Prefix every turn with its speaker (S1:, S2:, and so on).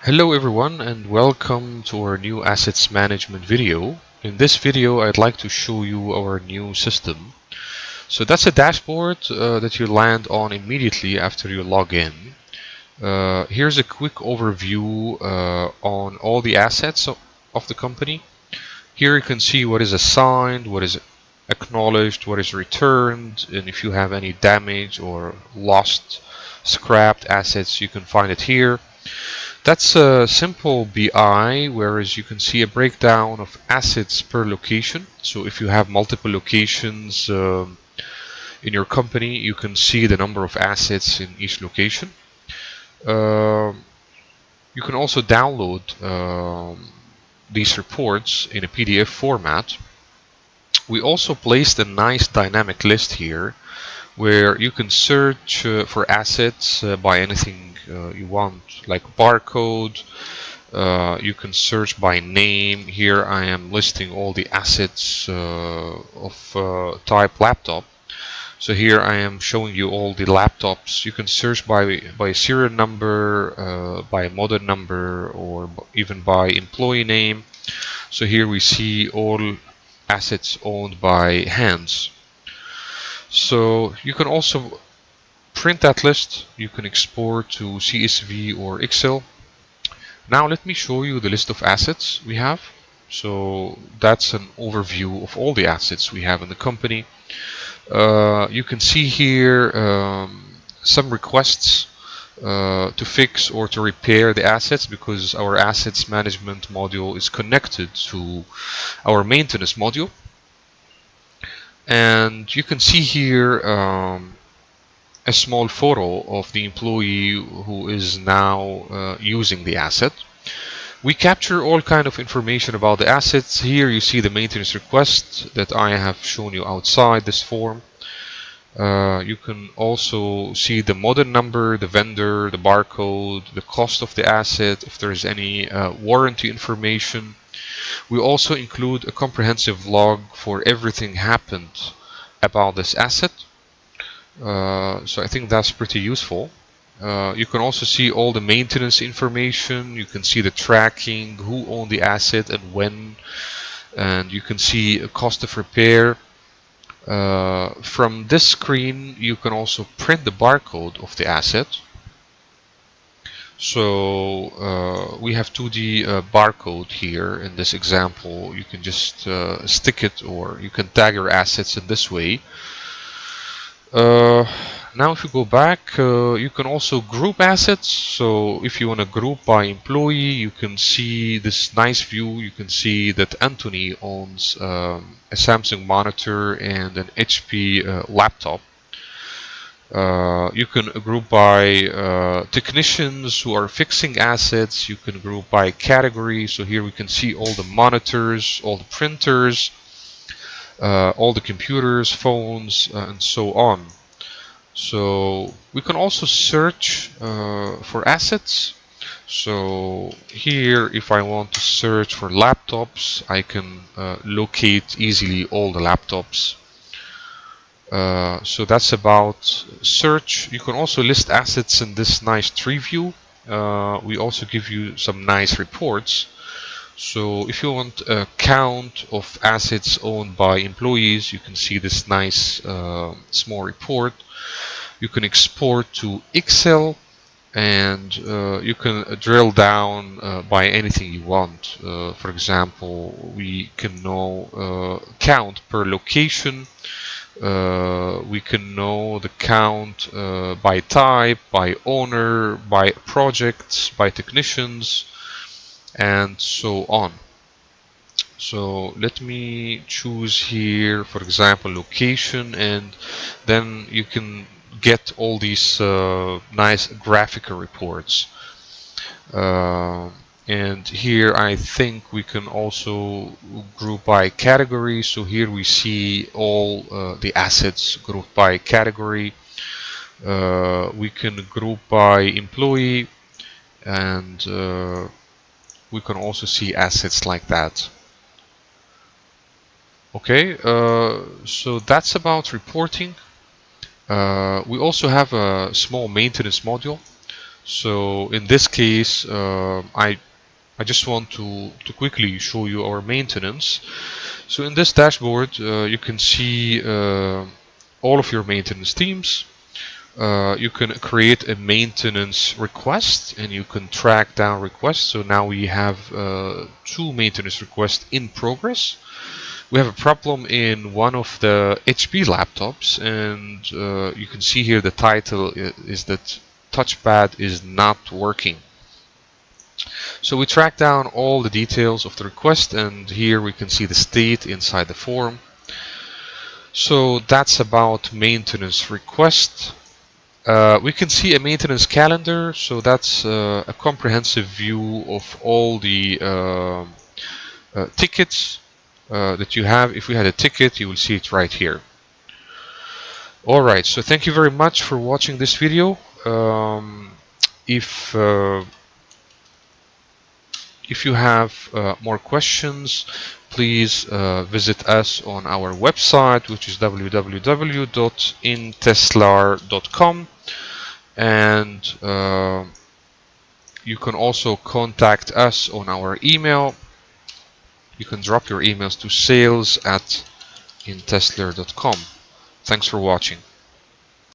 S1: Hello everyone and welcome to our new assets management video. In this video I'd like to show you our new system. So that's a dashboard that you land on immediately after you log in. Here's a quick overview on all the assets of the company. Here you can see what is assigned, what is acknowledged, what is returned, and if you have any damage or lost, scrapped assets, you can find it here. That's a simple BI, whereas you can see a breakdown of assets per location. So if you have multiple locations in your company, you can see the number of assets in each location. You can also download these reports in a PDF format. We also placed a nice dynamic list here where you can search for assets by anything you want, like barcode. You can search by name. Here I am listing all the assets of type laptop. So here I am showing you all the laptops. You can search by serial number, by model number, or even by employee name. So here we see all assets owned by hands. So you can also print that list. You can export to CSV or Excel. Now let me show you the list of assets we have. So that's an overview of all the assets we have in the company. You can see here some requests to fix or to repair the assets, because our assets management module is connected to our maintenance module. And you can see here a small photo of the employee who is now using the asset. We capture all kind of information about the assets. Here you see the maintenance request that I have shown you outside this form. You can also see the model number, the vendor, the barcode, the cost of the asset, if there is any warranty information. We also include a comprehensive log for everything happened about this asset. So I think that's pretty useful. You can also see all the maintenance information. You can see the tracking, who owned the asset and when, and you can see a cost of repair. From this screen you can also print the barcode of the asset. So we have 2D barcode here in this example. You can just stick it, or you can tag your assets in this way. Now if you go back, you can also group assets. So if you want to group by employee, you can see this nice view. You can see that Anthony owns a Samsung monitor and an HP laptop. You can group by technicians who are fixing assets. You can group by category. So here we can see all the monitors, all the printers, all the computers, phones, and so on. So we can also search for assets. So here, if I want to search for laptops, I can locate easily all the laptops. So that's about search. You can also list assets in this nice tree view. We also give you some nice reports. So if you want a count of assets owned by employees, you can see this nice small report. You can export to Excel, and you can drill down by anything you want. For example, we can know count per location. We can know the count by type, by owner, by projects, by technicians, and so on. So let me choose here, for example, location, and then you can get all these nice graphical reports. And here I think we can also group by category. So here we see all the assets grouped by category. We can group by employee, and we can also see assets like that. Okay, so that's about reporting. We also have a small maintenance module. So in this case, I just want to quickly show you our maintenance. So in this dashboard, you can see all of your maintenance teams. You can create a maintenance request and you can track down requests. So now we have 2 maintenance requests in progress. We have a problem in one of the HP laptops, and you can see here the title is that touchpad is not working. So we track down all the details of the request, and here we can see the state inside the form. So that's about maintenance request. We can see a maintenance calendar, so that's a comprehensive view of all the tickets that you have. If we had a ticket, you will see it right here. Alright, so thank you very much for watching this video. If you have more questions, please visit us on our website, which is www.inteslar.com, and you can also contact us on our email. You can drop your emails to sales@inteslar.com. Thanks for watching.